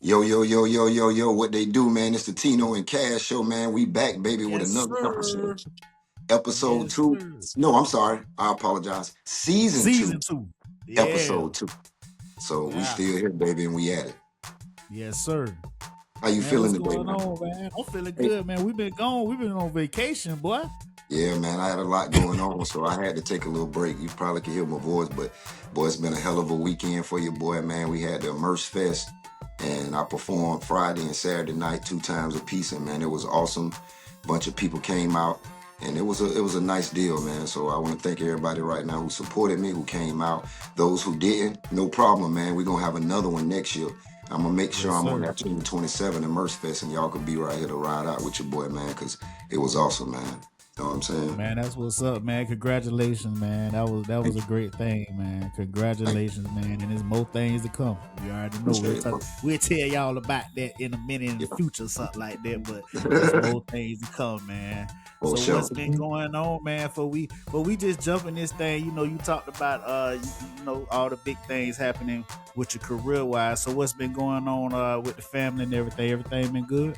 Yo, yo, yo, yo, yo, yo, what they do, man? It's the Tino and Cash show, man. We back, baby, with Yes, another episode. sir. Episode Yes, two. sir. No, I'm sorry. I apologize. Season two, Season two. Yeah. episode two. So we Yeah. still here, baby, and we at it. Yes, sir. How you Man, feeling what's today, going man? on, man? I'm feeling Hey, good, man. We've been gone. We've been on vacation, boy. yeah, man, I had a lot going on, so I had to take a little break. You probably can hear my voice, but boy, it's been a hell of a weekend for you, boy, man. We had the Immerse Fest, and I performed Friday and Saturday night 2 times a piece, and man, it was awesome. Bunch of people came out, and it was a nice deal, man. So I want to thank everybody right now who supported me, who came out. Those who didn't, no problem, man. We're gonna have another one next year. I'm gonna make sure Yes, I'm on sir. that 2027 Immerse Fest, and y'all can be right here to ride out with your boy, man, because it was awesome, man. Know what I'm saying? Man, that's what's up, man. Congratulations, man. That was Thank a you. great thing, man. Thank Congratulations, man. And there's more things to come. You already you. know. Appreciate it, bro. We'll tell y'all about that in a minute in the Yeah. future, something like that. But there's more things to come, man. For So sure. what's been going on, man? For we just jump in this thing. You talked about all the big things happening with your career wise. So what's been going on with the family and everything? Everything been good?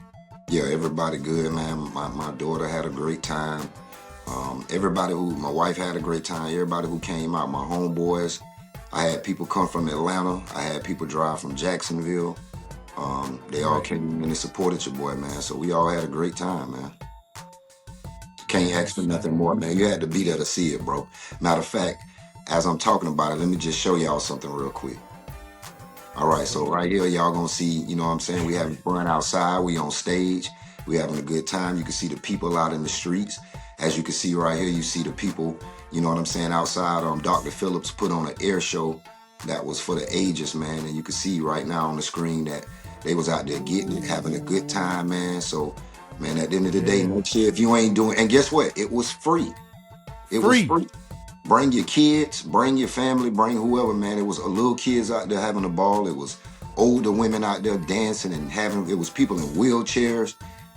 Yeah, everybody good, man. My daughter had a great time. My wife had a great time. Everybody who came out, my homeboys. I had people come from Atlanta. I had people drive from Jacksonville. They all Right. came in and supported your boy, man. So we all had a great time, man. Can't Man, ask that's for straight. nothing more, man. You had to be there to see it, bro. Matter of fact, as I'm talking about it, let me just show y'all something real quick. All right, so right here, y'all gonna see, you know what I'm saying? We having fun outside, we on stage, we having a good time. You can see the people out in the streets. As you can see right here, you see the people, you know what I'm saying, outside. Dr. Phillips put on an air show that was for the ages, man. And you can see right now on the screen that they was out there getting it, having a good time, man. So, man, at the end of the day, Yeah. next year, if you ain't doing, and guess what? It was free. It was Free. free. Bring your kids, bring your family, bring whoever, man. It was little kids out there having a ball. It was older women out there dancing and having, it was people in wheelchairs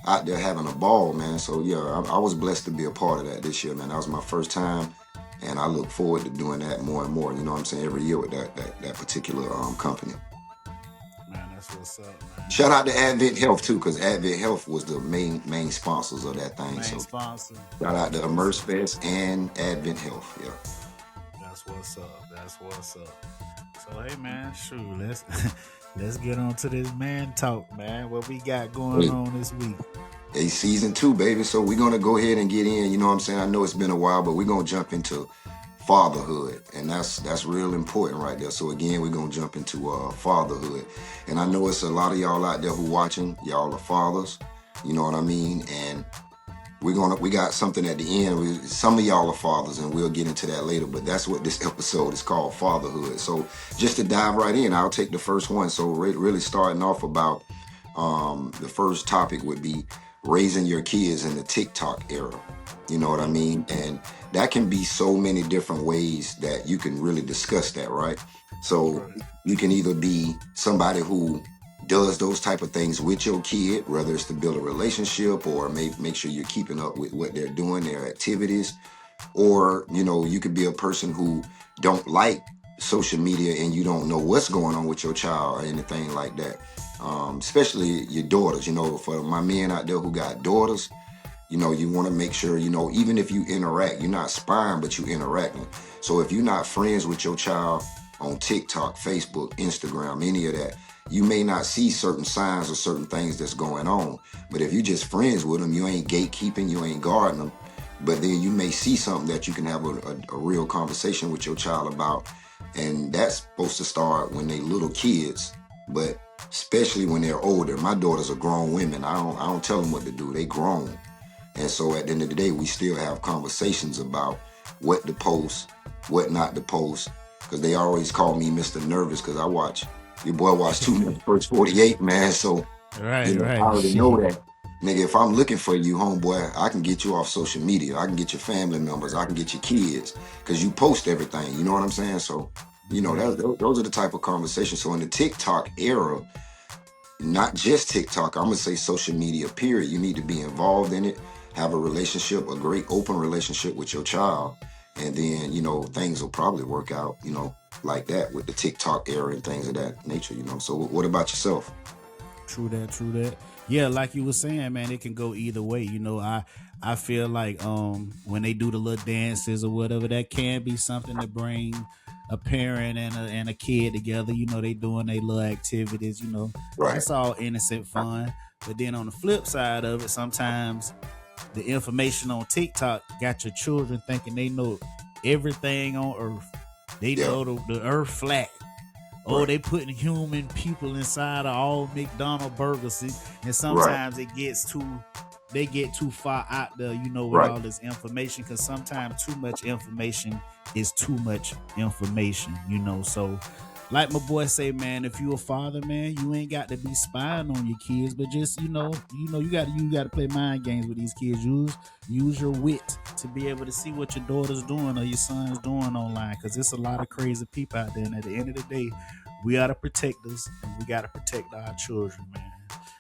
out there having a ball, man. So, yeah, I was blessed to be a part of that this year, man. That was my first time. And I look forward to doing that more and more, you know what I'm saying, every year with that particular company. Man, that's what's up, man. Shout out to Advent Health, too, because Advent Health was the main sponsors of that thing. Main So, sponsor. shout out That's to what's Immerse up. Fest and Advent Health, yeah. That's what's up. That's what's up. So hey man, shoot, let's let's get on to this man talk, man. What we got going Hey, on this week? a season two, baby. So we're gonna go ahead and get in. You know what I'm saying? I know it's been a while, but we're gonna jump into fatherhood, and that's real important right there. So again, we're gonna jump into fatherhood, and I know it's a lot of y'all out there who watching. Y'all are fathers. You know what I mean? And we got something at the end. Some of y'all are fathers, and we'll get into that later. But that's what this episode is called, fatherhood. So just to dive right in, I'll take the first one. So really starting off about the first topic would be raising your kids in the TikTok era. You know what I mean? And that can be so many different ways that you can really discuss that, right? So Right. you can either be somebody who does those type of things with your kid, whether it's to build a relationship or make sure you're keeping up with what they're doing, their activities, or you could be a person who don't like social media and you don't know what's going on with your child or anything like that. Especially your daughters, for my men out there who got daughters, you want to make sure, even if you interact, you're not spying, but you interacting. So if you're not friends with your child on TikTok, Facebook, Instagram, any of that, you may not see certain signs or certain things that's going on. But if you're just friends with them, you ain't gatekeeping, you ain't guarding them. But then you may see something that you can have a real conversation with your child about. And that's supposed to start when they little kids, but especially when they're older. My daughters are grown women. I don't tell them what to do. They grown. And so at the end of the day, we still have conversations about what to post, what not to post, because they always call me Mr. Nervous because your boy watch too much First 48, man. So, Right, I right. already know Shit. that. Nigga, if I'm looking for you, homeboy, I can get you off social media. I can get your family members. I can get your kids because you post everything. You know what I'm saying? So, Right. those are the type of conversations. So in the TikTok era, not just TikTok, I'm gonna say social media, period. You need to be involved in it, have a relationship, a great open relationship with your child, and then things will probably work out, like that with the TikTok era and things of that nature. So what about yourself? True that, true that. Yeah, like you were saying, man, it can go either way. I feel like when they do the little dances or whatever, that can be something to bring a parent and a kid together. They doing their little activities. Right. That's all innocent fun. But then on the flip side of it, sometimes the information on TikTok got your children thinking they know everything on Earth. They Yeah. know the Earth flat. Oh, Right. they putting human people inside of all McDonald burgers, and Right. sometimes they get too far out there, with Right. all this information. Because sometimes too much information is too much information. So, like my boy say, man, if you a father, man, you ain't got to be spying on your kids, but just you got to play mind games with these kids. Use your wit to be able to see what your daughter's doing or your son's doing online, because it's a lot of crazy people out there. And at the end of the day, we are the protectors, and we got to protect our children, man.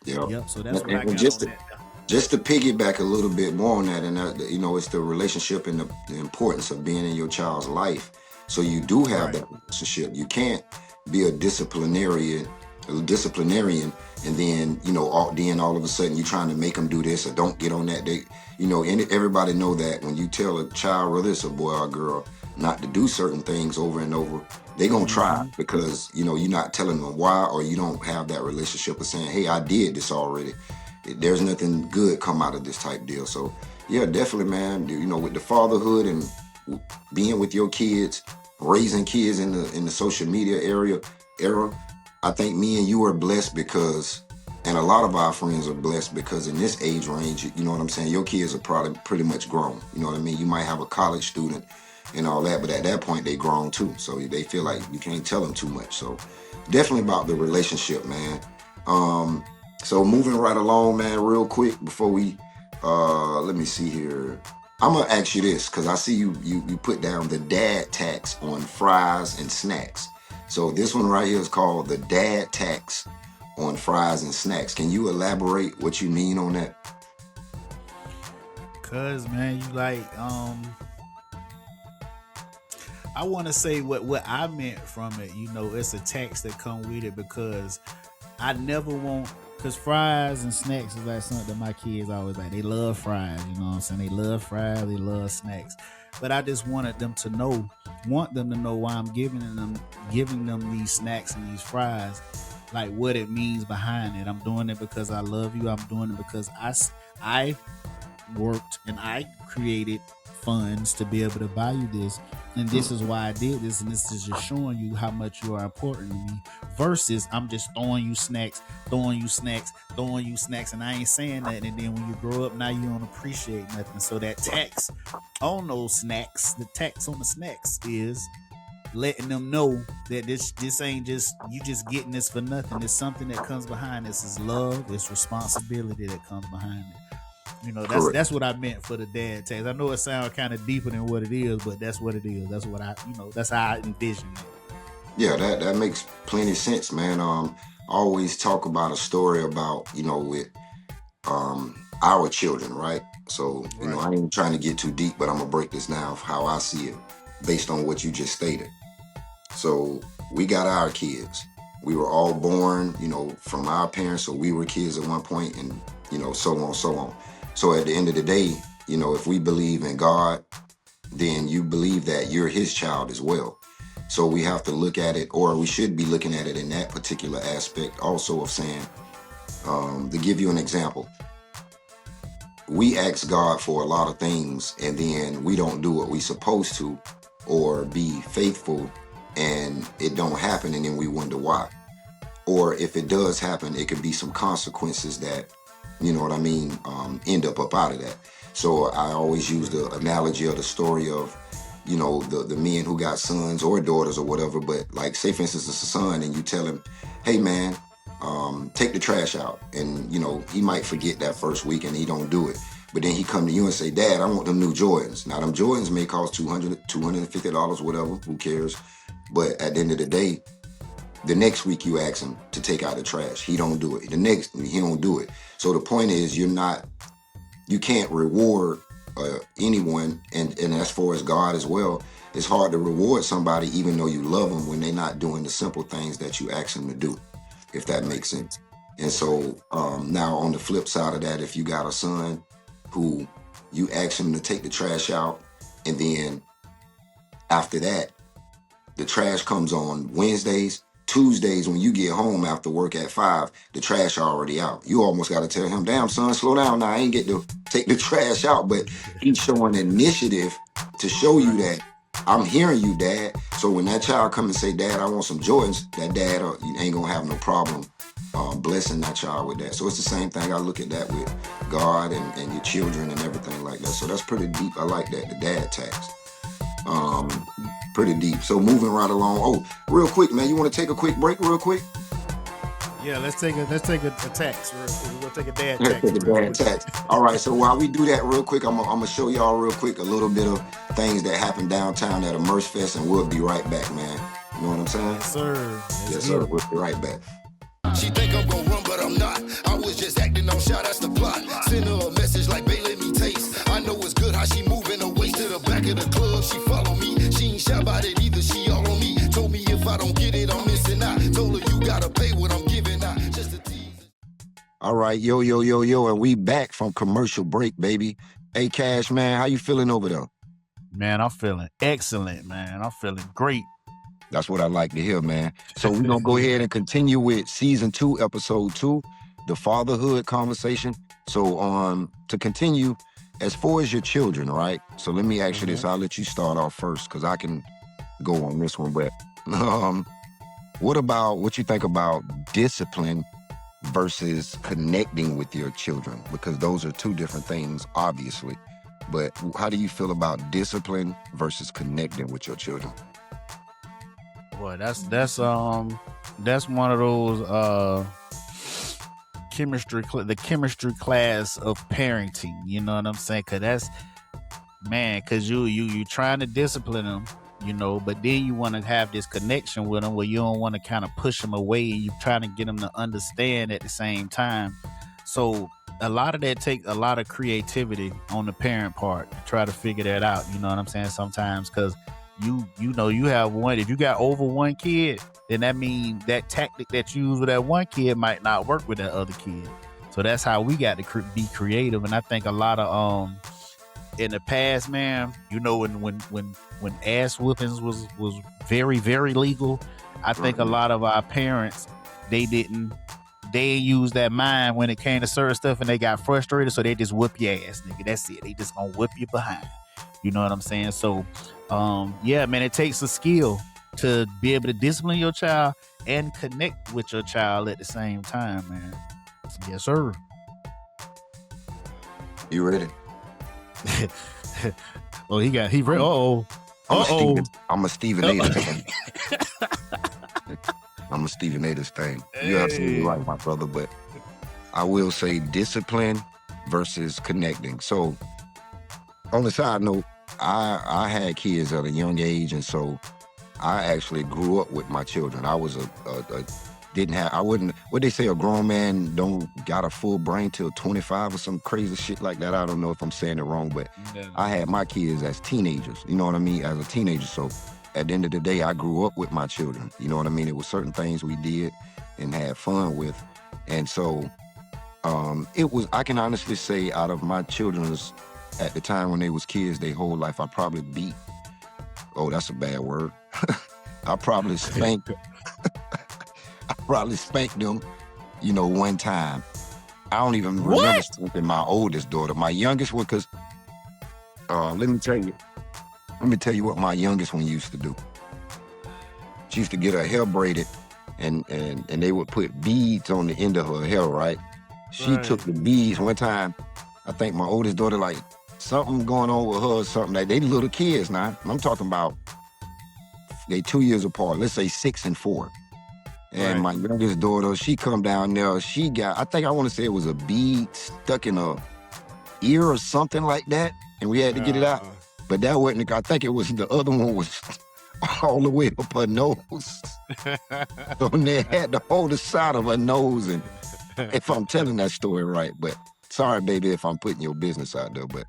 Yeah. Yep. So that's And, what I and got just on to, that. just to piggyback a little bit more on that, and it's the relationship and the importance of being in your child's life. So you do have Right. that relationship. You can't be a disciplinarian, and then all of a sudden you're trying to make them do this or don't get on that. And everybody know that when you tell a child, whether it's a boy or a girl, not to do certain things over and over, they gonna try Mm-hmm. because you're not telling them why, or you don't have that relationship of saying, hey, I did this already. There's nothing good come out of this type deal. So yeah, definitely, man. With the fatherhood and being with your kids, raising kids in the social media era, I think me and you are blessed because, and a lot of our friends are blessed because in this age range, you know what I'm saying, your kids are probably pretty much grown. You know what I mean? You might have a college student and all that, but at that point they grown too. So they feel like you can't tell them too much. So definitely about the relationship, man. Um, so moving right along, man, real quick before we let me see here. I'm gonna ask you this because I see you put down the dad tax on fries and snacks. So this one right here is called the dad tax on fries and snacks. Can you elaborate what you mean on that? Cause man, you like I want to say what I meant from it. It's a tax that come with it, because I never want, because fries and snacks is like something that my kids always like. They love fries, you know what I'm saying? They love fries, they love snacks. But I just want them to know why I'm giving them these snacks and these fries, like what it means behind it. I'm doing it because I love you. I'm doing it because I worked and I created funds to be able to buy you this. And this Mm, is why I did this. And this is just showing you how much you are important to me. Versus I'm just throwing you snacks, throwing you snacks, throwing you snacks. And I ain't saying that. And then when you grow up, now you don't appreciate nothing. So that tax on those snacks, the tax on the snacks is letting them know that this ain't just you just getting this for nothing. It's something that comes behind this. Is love, it's responsibility that comes behind it. correct. That's what I meant for the dad tax. I know it sounds kind of deeper than what it is, but that's what it is. That's what that's how I envision it. Yeah, that makes plenty sense, man. I always talk about a story about, with our children, right? So, Right. I ain't trying to get too deep, but I'm gonna break this down of how I see it based on what you just stated. So we got our kids. We were all born, from our parents, so we were kids at one point, and so on, so on. So at the end of the day, if we believe in God, then you believe that you're His child as well. So we have to look at it, or we should be looking at it in that particular aspect, also of saying, to give you an example, we ask God for a lot of things, and then we don't do what we supposed to, or be faithful, and it don't happen, and then we wonder why. Or if it does happen, it could be some consequences that, you know what I mean, end up out of that. So I always use the analogy of the story of, the men who got sons or daughters or whatever. But like, say for instance, it's a son, and you tell him, hey man, take the trash out, and he might forget that first week and he don't do it. But then he come to you and say, Dad, I want them new Jordans. Now them Jordans may cost $250, whatever, who cares? But at the end of the day, the next week you ask him to take out the trash. He don't do it. The next, he don't do it. So the point is, you can't reward anyone. And as far as God as well, it's hard to reward somebody, even though you love them, when they're not doing the simple things that you ask them to do, if that Right. makes sense. And so now on the flip side of that, if you got a son who you ask him to take the trash out, and then after that, the trash comes on Wednesdays. Tuesdays, when you get home after work at 5, the trash already out. You almost got to tell him, damn, son, slow down now. I ain't get to take the trash out. But he's showing initiative to show you that I'm hearing you, Dad. So when that child come and say, Dad, I want some Jordans, that dad ain't going to have no problem blessing that child with that. So it's the same thing. I look at that with God and your children and everything like that. So that's pretty deep. I like that, the dad tax. Pretty deep. So moving right along. Oh, real quick, man, you want to take a quick break real quick? Yeah, let's take a tax. We're gonna take a dad Take tax the real dad quick. tax. All right, so while we do that real quick, I'm gonna show y'all real quick a little bit of things that happen downtown at a Merch Fest, and we'll be right back, man. You know what I'm saying? Yes, sir. Yes, sir. We'll be right back. She think I'm gon' run, but I'm not. I was just acting on shot, that's the plot. Send her a message like, babe, let me taste. I know it's good how she moving her waist to the back of the club. She follow me. She ain't shy about it either. She all on me. Told me if I don't get it, I'm missing out. Told her you gotta pay what I'm giving out. Just a tease. All right, yo, and we back from commercial break, baby. Hey, Cash, man, how you feeling over there? Man, I'm feeling excellent, man. I'm feeling great. That's what I like to hear, man. So we're going to go ahead and continue with season 2, episode 2, the fatherhood conversation. So to continue, as far as your children, right? So let me ask you this. I'll let you start off first because I can go on this one. But what you think about discipline versus connecting with your children? Because those are two different things, obviously. But how do you feel about discipline versus connecting with your children? Boy, that's one of those the chemistry class of parenting. You know what I'm saying? Cause you trying to discipline them, you know, but then you want to have this connection with them where you don't want to kind of push them away, and you trying to get them to understand at the same time. So a lot of that takes a lot of creativity on the parent part to try to figure that out. You know what I'm saying? Sometimes, because you know you have one. If you got over one kid, then that means that tactic that you use with that one kid might not work with that other kid. So that's how we got to be creative. And I think a lot of in the past, man, you know, when ass whoopings was very, very legal, I think a lot of our parents, they use that mind when it came to certain stuff, and they got frustrated, so they just whoop your ass, nigga. That's it. They just gonna whip you behind. You know what I'm saying? So yeah, man, it takes a skill to be able to discipline your child and connect with your child at the same time, man. Yes, sir. You ready? Oh, he ready. I'm a Stephen A. thing. I'm a Stephen A. thing. You're absolutely right, my brother. But I will say discipline versus connecting. So on the side note, I had kids at a young age, and so I actually grew up with my children. I was what they say, a grown man don't got a full brain till 25 or some crazy shit like that. I don't know if I'm saying it wrong, but I had my kids as teenagers, you know what I mean, as a teenager. So at the end of the day, I grew up with my children, you know what I mean? It was certain things we did and had fun with. And so I can honestly say, out of my children's, at the time when they was kids, their whole life, I probably beat, oh, that's a bad word. I probably spanked them, you know, one time. I don't even remember spanking my oldest daughter. My youngest one, because let me tell you what my youngest one used to do. She used to get her hair braided, and they would put beads on the end of her hair, right? She took the beads one time. I think my oldest daughter, like, something going on with her or something. Like, they little kids now. I'm talking about, they 2 years apart. Let's say 6 and 4. And my youngest daughter, she come down there. She got, I want to say it was a bead stuck in her ear or something like that. And we had to get it out. But that wasn't, I think it was, the other one was all the way up her nose. So they had to hold the side of her nose. And if I'm telling that story right, but sorry, baby, if I'm putting your business out there. But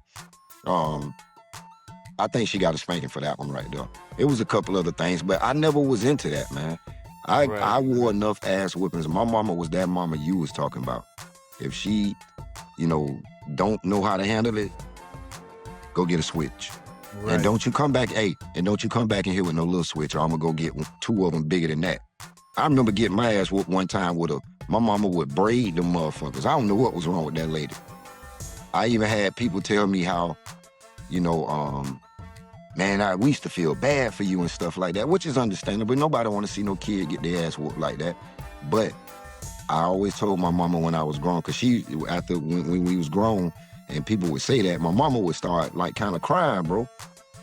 I think she got a spanking for that one right there. It was a couple other things, but I never was into that, man. I wore enough ass whippings. My mama was that mama you was talking about. If she, don't know how to handle it, go get a switch. Right. And don't you come back, don't you come back in here with no little switch, or I'm gonna go get 2 of them bigger than that. I remember getting my ass whooped one time with my mama would braid them motherfuckers. I don't know what was wrong with that lady. I even had people tell me how, man, we used to feel bad for you and stuff like that, which is understandable. Nobody want to see no kid get their ass whooped like that. But I always told my mama when I was grown, because when we was grown and people would say that, my mama would start like kind of crying, bro.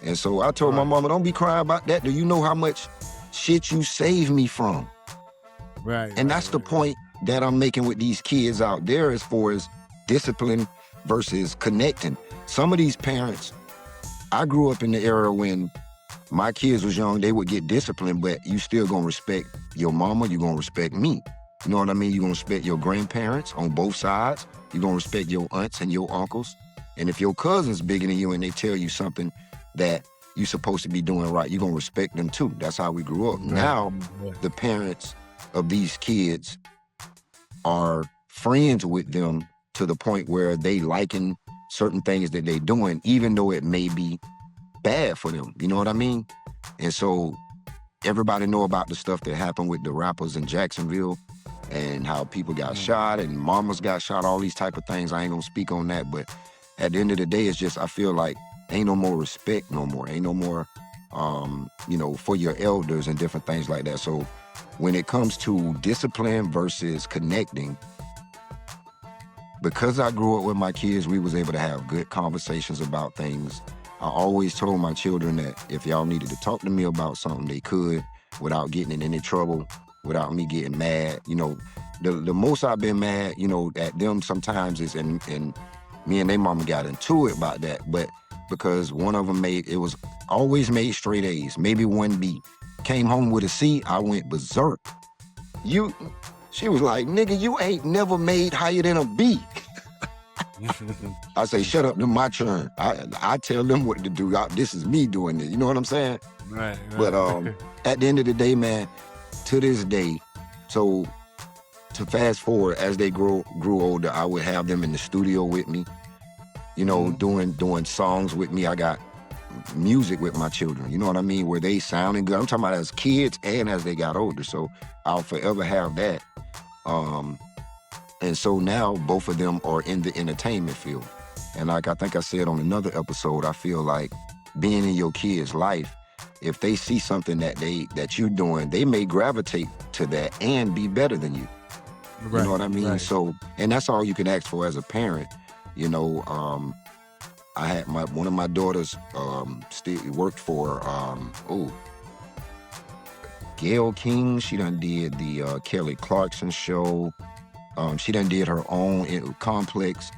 And so I told my mama, don't be crying about that. Do you know how much shit you saved me from? Right. And that's the point that I'm making with these kids out there as far as discipline versus connecting. Some of these parents, I grew up in the era when my kids was young, they would get disciplined, but you still gonna respect your mama, you gonna respect me. You know what I mean? You gonna respect your grandparents on both sides. You gonna respect your aunts and your uncles. And if your cousin's bigger than you and they tell you something that you're supposed to be doing right, you're gonna respect them too. That's how we grew up. Right. Now, the parents of these kids are friends with them to the point where they liking certain things that they doing, even though it may be bad for them. You know what I mean? And so everybody know about the stuff that happened with the rappers in Jacksonville and how people got shot and mamas got shot, all these type of things. I ain't gonna speak on that, but at the end of the day, it's just, I feel like ain't no more respect no more. Ain't no more, for your elders and different things like that. So when it comes to discipline versus connecting, because I grew up with my kids, we was able to have good conversations about things. I always told my children that if y'all needed to talk to me about something, they could, without getting in any trouble, without me getting mad. The most I've been mad, at them sometimes is, and me and their mama got into it about that, but because one of them was always made straight A's, maybe 1 B. Came home with a C, I went berserk. She was like, nigga, you ain't never made higher than a B. I say, shut up, this my turn. I tell them what to do. This is me doing it. You know what I'm saying? Right. But at the end of the day, man, to this day, so to fast forward, as they grew older, I would have them in the studio with me, doing songs with me. I got music with my children, you know what I mean, where they sounding good. I'm talking about as kids and as they got older. So I'll forever have that. And so now both of them are in the entertainment field. And like I think I said on another episode, I feel like being in your kid's life, if they see something that you're doing, they may gravitate to that and be better than you. Right, you know what I mean? Right. So, and that's all you can ask for as a parent. I had one of my daughters still worked for Gayle King. She done did the Kelly Clarkson show. She done did her own complex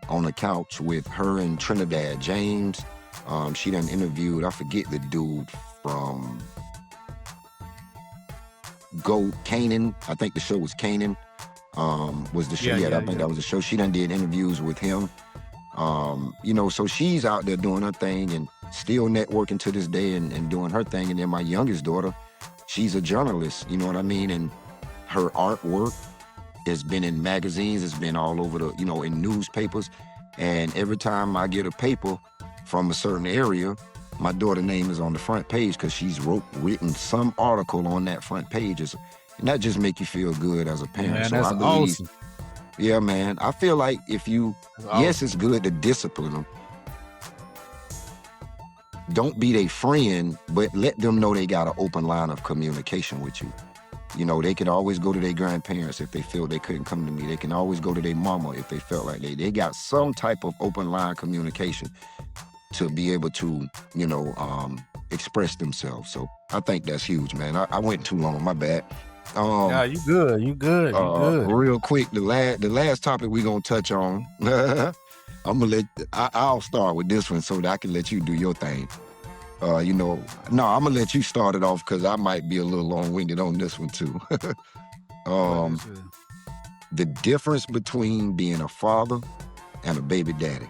on the couch with her and Trinidad James. She done interviewed, I forget the dude from Canaan. I think the show was Canaan. Was the show? I think that was the show. She done did interviews with him. So she's out there doing her thing and still networking to this day and doing her thing. And then my youngest daughter, she's a journalist, you know what I mean? And her artwork has been in magazines, it's been all over in newspapers. And every time I get a paper from a certain area, my daughter's name is on the front page because she's written some article on that front page. And that just make you feel good as a parent. Man, so that's I believe, awesome. Yeah, man. I feel like yes, it's good to discipline them. Don't be their friend, but let them know they got an open line of communication with you. They could always go to their grandparents if they feel they couldn't come to me. They can always go to their mama if they felt like they got some type of open line communication to be able to, express themselves. So I think that's huge, man. I went too long, my bad. Nah, you good. You good. Real quick, the last topic we gonna touch on. I'll start with this one so that I can let you do your thing. I'm gonna let you start it off because I might be a little long-winded on this one too. The difference between being a father and a baby daddy.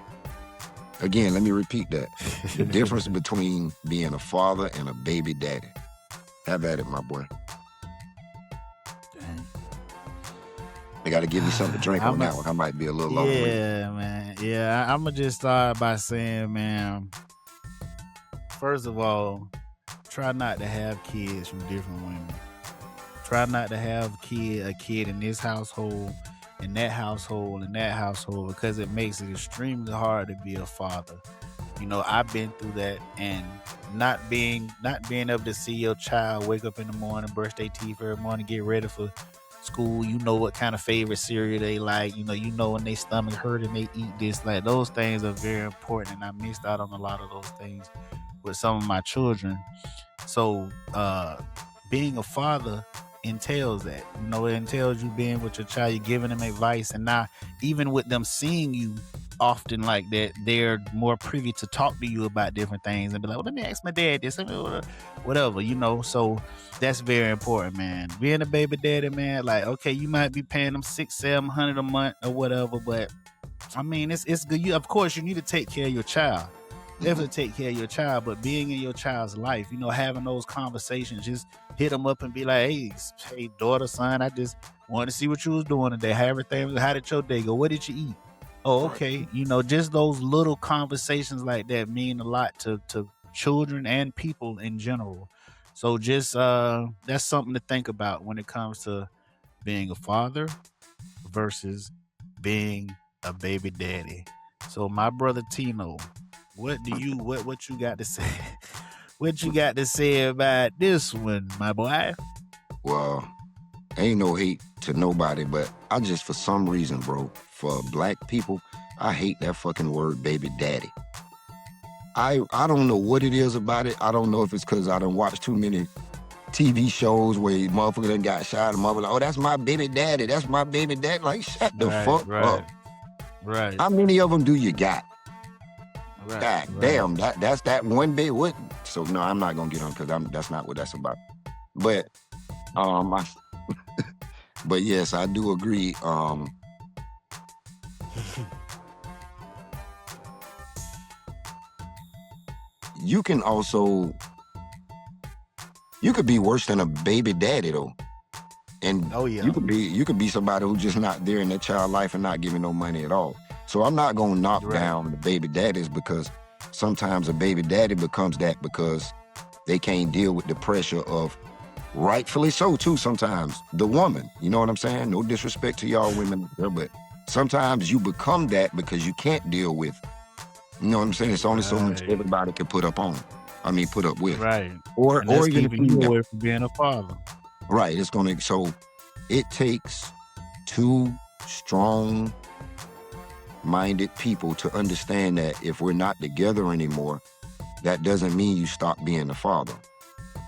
Again, let me repeat that. The difference between being a father and a baby daddy. Have at it, my boy. They got to give me something to drink on I'm a, that one. I might be a little long-winded. yeah, man. Yeah, I'm gonna just start by saying, man. First of all, try not to have kids from different women. Try not to have a kid in this household, in that household, in that household, because it makes it extremely hard to be a father. I've been through that, and not being able to see your child wake up in the morning, brush their teeth every morning, get ready for school. You know what kind of favorite cereal they like. When they stomach hurt and they eat this. Like, those things are very important, and I missed out on a lot of those things with some of my children. So being a father entails that. It entails you being with your child, you're giving them advice, and now even with them seeing you often like that, they're more privy to talk to you about different things and be like, well, let me ask my dad this, whatever. So that's very important, man. Being a baby daddy, man, like, okay, you might be paying them $600-700 a month or whatever, but I mean, it's good. Of course, you need to take care of your child. Definitely take care of your child, but being in your child's life, having those conversations, just hit them up and be like, hey, daughter, son, I just wanted to see what you was doing today. How did your day go? What did you eat? Oh, okay. Just those little conversations like that mean a lot to children and people in general. So just that's something to think about when it comes to being a father versus being a baby daddy. So my brother Tino, what you got to say? What you got to say about this one, my boy? Well, ain't no hate to nobody, but I just, for some reason, bro, for black people, I hate that fucking word baby daddy. I don't know what it is about it. I don't know if it's because I done watched too many TV shows where motherfucker done got shot and motherfucker like, oh, that's my baby daddy. That's my baby daddy. Like, shut the fuck up. Right. How many of them do you got? Right. God damn, that's that one big what? So no, I'm not gonna get on because that's not what that's about. But but yes, I do agree. You could be worse than a baby daddy though. And you could be somebody who's just not there in their child life and not giving no money at all. So I'm not gonna knock down the baby daddies, because sometimes a baby daddy becomes that because they can't deal with the pressure of, rightfully so too, sometimes the woman. You know what I'm saying? No disrespect to y'all women, but sometimes you become that because you can't deal with. You know what I'm saying? It's only so much everybody can put up with. Right. Or even if you away from being a father. Right. So it takes two strong minded people to understand that if we're not together anymore, that doesn't mean you stop being a father.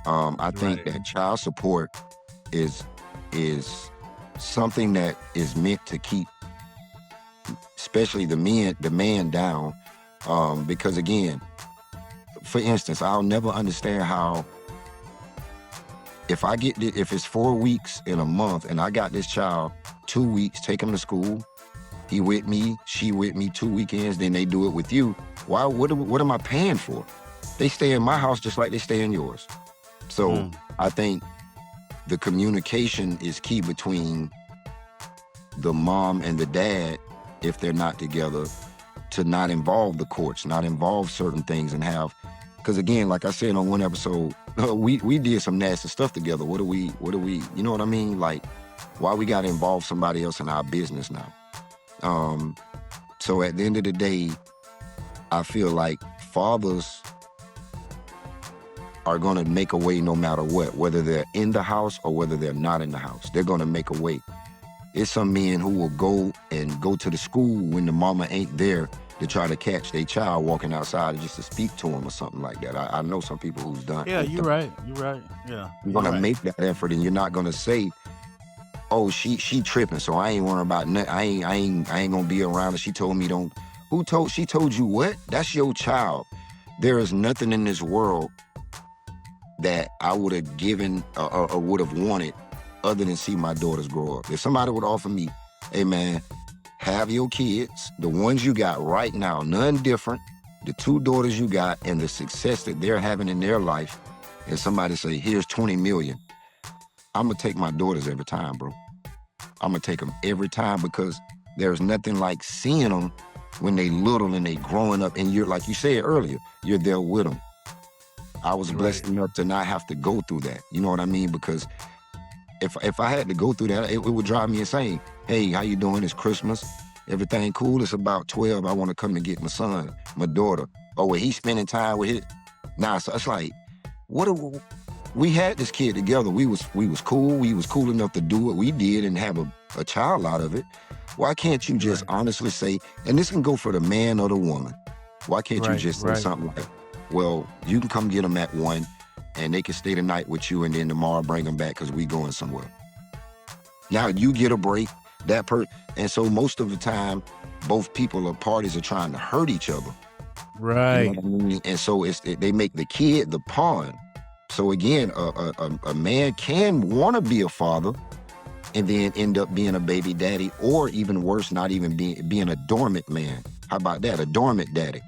I think that child support is something that is meant to keep, especially the man down. Because again, for instance, I'll never understand how, if it's 4 weeks in a month and I got this child 2 weeks, take him to school, he with me, she with me 2 weekends, then they do it with you. Why? What am I paying for? They stay in my house just like they stay in yours. So I think the communication is key between the mom and the dad, if they're not together, to not involve the courts, not involve certain things, and have, because again, like I said on one episode, we did some nasty stuff together. What do we, you know what I mean? Like, why we got to involve somebody else in our business now? So at the end of the day, I feel like fathers are going to make a way no matter what, whether they're in the house or whether they're not in the house. They're going to make a way. It's some men who will go to the school when the mama ain't there to try to catch their child walking outside just to speak to him or something like that. I know some people who's done. Yeah, you're right. Yeah, you're gonna make that effort, and you're not gonna say, "Oh, she tripping, so I ain't worrying about nothing. I ain't gonna be around her. She told me don't." She told you what? That's your child. There is nothing in this world that I would have given or would have wanted other than see my daughters grow up. If somebody would offer me, hey man, have your kids, the ones you got right now, none different, the 2 daughters you got and the success that they're having in their life, and somebody say, here's $20 million, I'm gonna take my daughters every time, bro. I'm gonna take them every time, because there's nothing like seeing them when they little and they growing up, and you're, like you said earlier, you're there with them. I was blessed enough to not have to go through that. You know what I mean? Because if I had to go through that, it would drive me insane. Hey, how you doing? It's Christmas. Everything cool? It's about 12. I want to come and get my son, my daughter. Oh, well, he's spending time with his. Nah, so it's like, we had this kid together. We was cool. We was cool enough to do what we did and have a child out of it. Why can't you just honestly say, and this can go for the man or the woman, why can't you just say something like, well, you can come get them at 1 and they can stay the night with you, and then tomorrow bring them back because we going somewhere. Now you get a break, and so most of the time, both people or parties are trying to hurt each other. Right. You know what I mean? And so they make the kid the pawn. So again, a man can want to be a father and then end up being a baby daddy, or even worse, not even being a dormant man. How about that? A dormant daddy.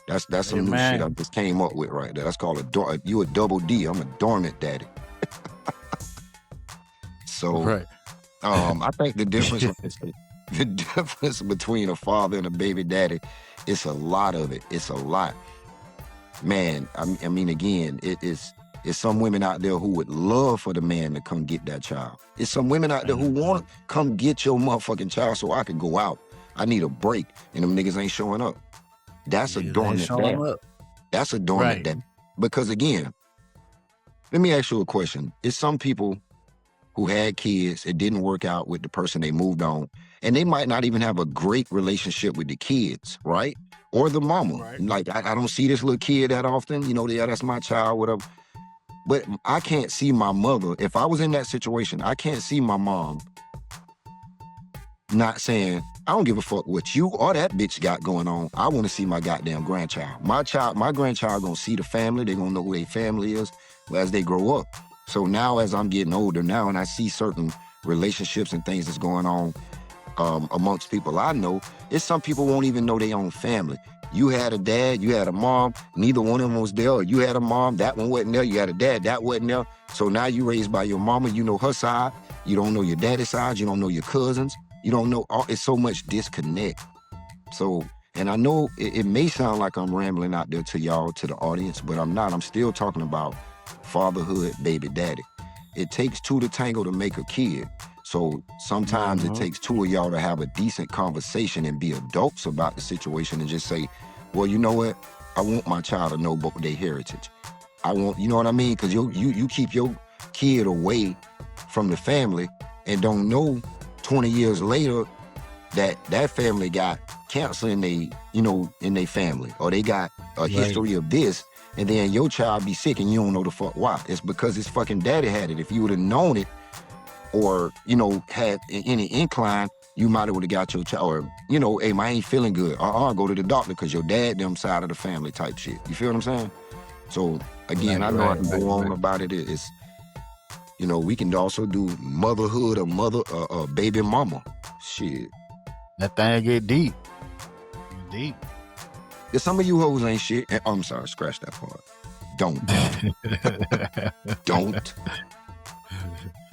That's some new shit I just came up with right there. That's called you a double D. I'm a dormant daddy. So I think the difference between a father and a baby daddy, it's a lot of it. It's a lot. Man, I mean, again, it's some women out there who would love for the man to come get that child. It's some women out there who want to come get your motherfucking child so I can go out. I need a break, and them niggas ain't showing up. That's a dormant dad. That's a dormant dad. Because again, let me ask you a question. It's some people who had kids, it didn't work out with the person, they moved on, and they might not even have a great relationship with the kids, right? Or the mama. Right. Like, I don't see this little kid that often, you know, yeah, that's my child, whatever. But I can't see my mother. If I was in that situation, I can't see my mom not saying, I don't give a fuck what you or that bitch got going on. I want to see my goddamn grandchild. My grandchild gonna see the family. They gonna know who their family is as they grow up. So now, as I'm getting older now, and I see certain relationships and things that's going on amongst people I know, it's some people won't even know their own family. You had a dad, you had a mom, neither one of them was there. Or you had a mom, that one wasn't there. You had a dad, that wasn't there. So now you raised by your mama, you know her side. You don't know your daddy's side. You don't know your cousins. You don't know, it's so much disconnect. So, and I know it may sound like I'm rambling out there to y'all, to the audience, but I'm not. I'm still talking about fatherhood, baby daddy. It takes 2 to tango to make a kid. So sometimes it takes 2 of y'all to have a decent conversation and be adults about the situation and just say, well, you know what? I want my child to know both their heritage. I want, you know what I mean? Because you keep your kid away from the family and don't know 20 years later that family got cancer in their family, or they got a history of this, and then your child be sick and you don't know the fuck why. It's because his fucking daddy had it. If you would have known it, or, had any incline, you might have got your child, or, hey, I ain't feeling good. Go to the doctor because your dad, them side of the family type shit. You feel what I'm saying? So, again, I know I can go on about it. It's, we can also do motherhood or baby mama. Shit. That thing get deep. Deep. Yeah, some of you hoes ain't shit. I'm sorry, scratch that part. Don't. Don't.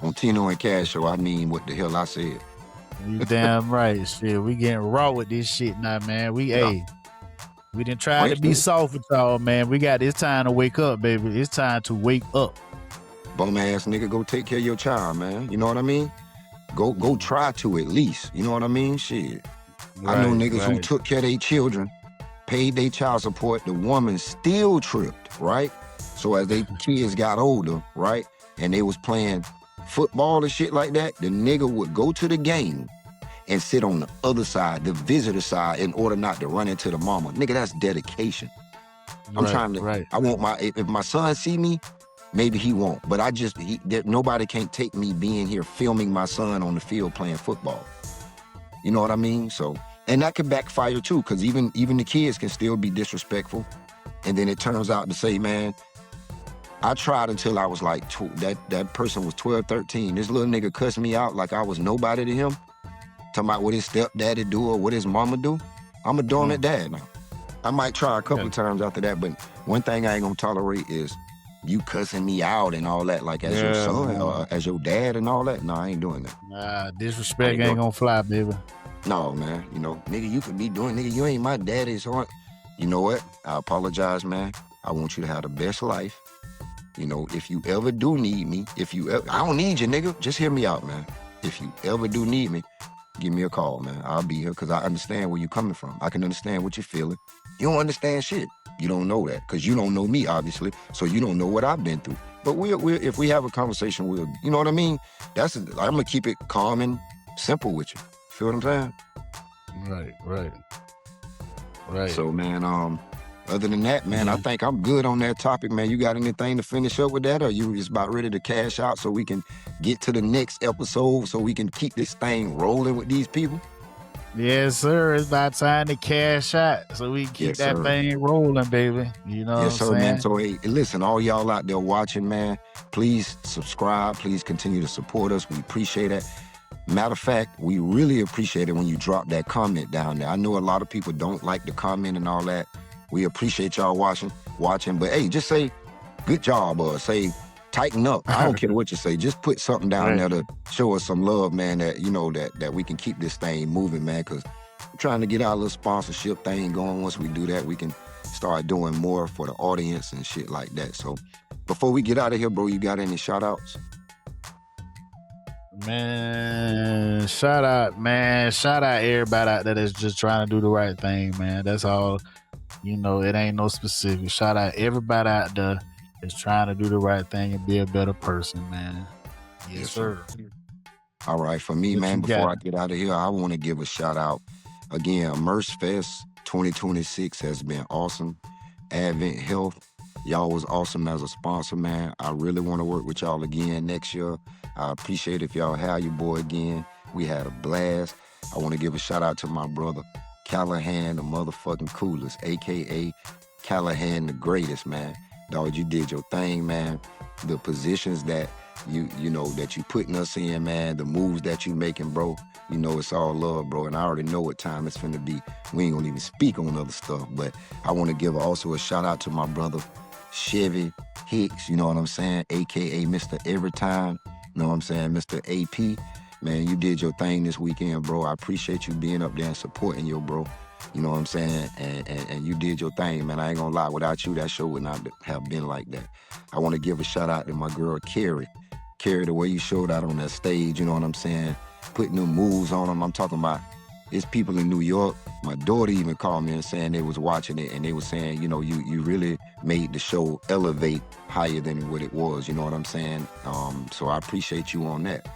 On Tino and Cash Show, I mean what the hell I said. You damn right. Shit, we getting raw with this shit now, man. We didn't try to be soft with y'all, man. It's time to wake up, baby. It's time to wake up. Bum ass nigga, go take care of your child, man. You know what I mean? Go try to at least. You know what I mean? Shit. I know niggas who took care of their children, paid their child support. The woman still tripped, right? So as they kids got older, right, and they was playing football and shit like that, the nigga would go to the game and sit on the other side, the visitor side, in order not to run into the mama. Nigga, that's dedication. I'm trying to, I want if my son see me, maybe he won't, but nobody can't take me being here filming my son on the field playing football. You know what I mean? So, and that could backfire too, because even the kids can still be disrespectful. And then it turns out to say, man, I tried until I was like, that person was 12, 13. This little nigga cussed me out like I was nobody to him. Talking about what his stepdaddy do or what his mama do. I'm a dormant dad now. I might try a couple of times after that, but one thing I ain't gonna tolerate is you cussing me out and all that, like as your son or as your dad and all that. No, I ain't doing that. Nah, disrespect ain't gonna fly, baby. No, man. You know, nigga, you could be doing, nigga, you ain't my daddy's heart. You know what? I apologize, man. I want you to have the best life. You know, if you ever do need me, I don't need you, nigga. Just hear me out, man. If you ever do need me, give me a call, man. I'll be here because I understand where you're coming from. I can understand what you're feeling. You don't understand shit. You don't know that because you don't know me, obviously. So you don't know what I've been through. But if we have a conversation, you know what I mean? I'm going to keep it calm and simple with you. Feel what I'm saying? Right. So, man, other than that, man, I think I'm good on that topic, man. You got anything to finish up with that, or you just about ready to cash out so we can get to the next episode so we can keep this thing rolling with these people? Yes, sir. It's about time to cash out so we can keep that thing rolling, baby. You know what I'm saying? Man. So, hey, listen, all y'all out there watching, man, please subscribe. Please continue to support us. We appreciate it. Matter of fact, we really appreciate it when you drop that comment down there. I know a lot of people don't like the comment and all that. We appreciate y'all watching, but hey, just say good job or say tighten up. I don't care what you say. Just put something down there to show us some love, man, that, you know, that we can keep this thing moving, man, because we're trying to get our little sponsorship thing going. Once we do that, we can start doing more for the audience and shit like that. So before we get out of here, bro, you got any shout outs? Man, shout out everybody out there that's just trying to do the right thing, man. That's all. You know, it ain't no specific. Shout out everybody out there that's trying to do the right thing and be a better person, man. Yes, sir. All right, for me, man, before I get out of here, I want to give a shout out. Again, Merce Fest 2026 has been awesome. Advent Health, y'all was awesome as a sponsor, man. I really want to work with y'all again next year. I appreciate if y'all have your boy again. We had a blast. I want to give a shout out to my brother, Callahan, the motherfucking coolest, a.k.a. Callahan, the greatest, man. Dog, you did your thing, man. The positions that you know, that you putting us in, man, the moves that you making, bro, you know, it's all love, bro. And I already know what time it's finna be. We ain't gonna even speak on other stuff, but I want to give also a shout out to my brother, Chevy Hicks, you know what I'm saying, a.k.a. Mr. Everytime, you know what I'm saying, Mr. AP. Man, you did your thing this weekend, bro. I appreciate you being up there and supporting your bro. You know what I'm saying? And you did your thing, man. I ain't gonna lie, without you, that show would not have been like that. I want to give a shout out to my girl, Carrie. Carrie, the way you showed out on that stage, you know what I'm saying? Putting them moves on them. I'm talking about, it's people in New York. My daughter even called me and saying they was watching it and they were saying, you know, you really made the show elevate higher than what it was, you know what I'm saying? So I appreciate you on that.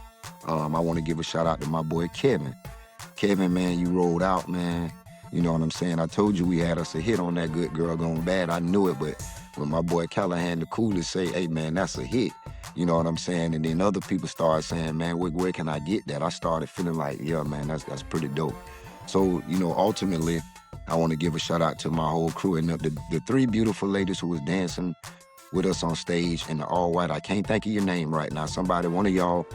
I want to give a shout out to my boy, Kevin. Kevin, man, you rolled out, man. You know what I'm saying? I told you we had us a hit on that Good Girl Gone Bad. I knew it, but when my boy Callahan, the coolest, say, hey, man, that's a hit. You know what I'm saying? And then other people started saying, man, where can I get that? I started feeling like, yeah, man, that's pretty dope. So, you know, ultimately, I want to give a shout out to my whole crew and the three beautiful ladies who was dancing with us on stage in the all white. I can't think of your name right now. One of y'all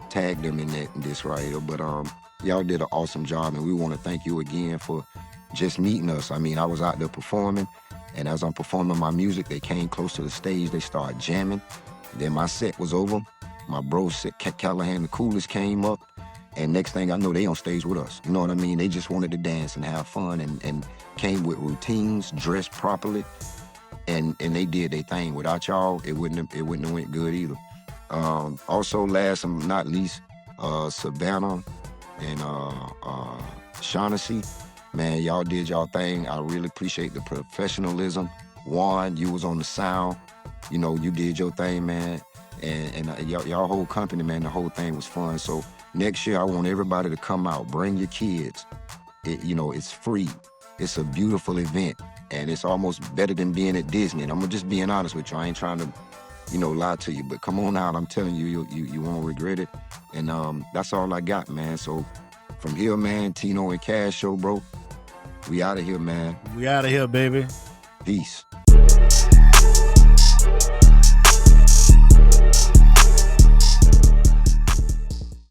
tagged them in this right here. But y'all did an awesome job, and we want to thank you again for just meeting us. I mean, I was out there performing, and as I'm performing my music, they came close to the stage. They started jamming. Then my set was over. My bro, Callahan, the coolest, came up, and next thing I know, they on stage with us. You know what I mean? They just wanted to dance and have fun, and came with routines, dressed properly, and they did their thing. Without y'all, it wouldn't have went good either. Also, last and not least, Savannah and Shaughnessy, man, y'all did y'all thing. I really appreciate the professionalism. Juan, you was on the sound. You know, you did your thing, man. And y'all whole company, man, the whole thing was fun. So next year, I want everybody to come out. Bring your kids. You know, it's free. It's a beautiful event. And it's almost better than being at Disney. And I'm just being honest with you. I ain't trying to, you know, lie to you. But come on out. I'm telling you, you won't regret it. And that's all I got, man. So from here, man, Tino and Cash Show, bro. We out of here, man. We out of here, baby. Peace.